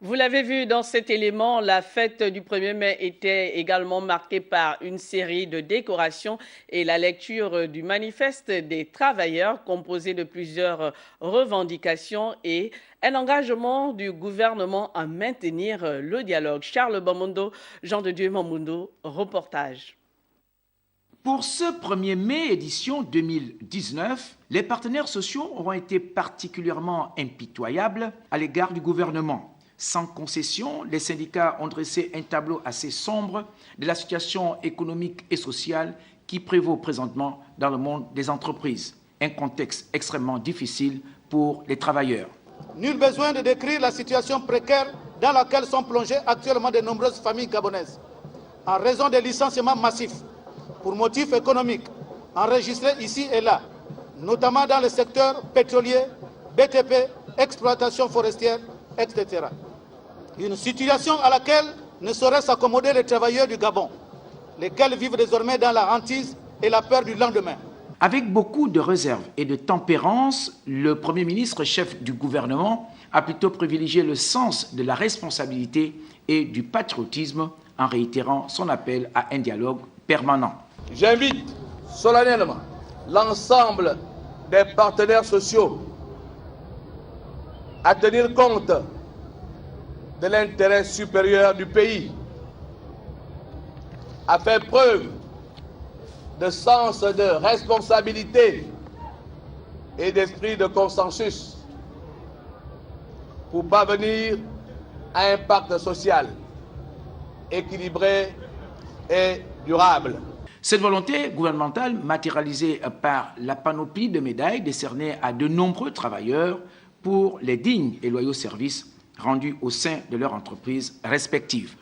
Vous l'avez vu dans cet élément, la fête du 1er mai était également marquée par une série de décorations et la lecture du manifeste des travailleurs composé de plusieurs revendications et un engagement du gouvernement à maintenir le dialogue. Charles Bamondo, Jean de Dieu Mamundo, reportage. Pour ce 1er mai édition 2019, les partenaires sociaux auront été particulièrement impitoyables à l'égard du gouvernement. Sans concession, les syndicats ont dressé un tableau assez sombre de la situation économique et sociale qui prévaut présentement dans le monde des entreprises. Un contexte extrêmement difficile pour les travailleurs. Nul besoin de décrire la situation précaire dans laquelle sont plongées actuellement de nombreuses familles gabonaises, en raison des licenciements massifs pour motifs économiques enregistrés ici et là, notamment dans le secteur pétrolier, BTP, exploitation forestière, etc. Une situation à laquelle ne saurait s'accommoder les travailleurs du Gabon, lesquels vivent désormais dans la hantise et la peur du lendemain. Avec beaucoup de réserve et de tempérance, le Premier ministre, chef du gouvernement, a plutôt privilégié le sens de la responsabilité et du patriotisme en réitérant son appel à un dialogue permanent. J'invite solennellement l'ensemble des partenaires sociaux à tenir compte de l'intérêt supérieur du pays, à faire preuve de sens de responsabilité et d'esprit de consensus pour parvenir à un pacte social équilibré et durable. Cette volonté gouvernementale, matérialisée par la panoplie de médailles décernées à de nombreux travailleurs pour les dignes et loyaux services rendus au sein de leurs entreprises respectives.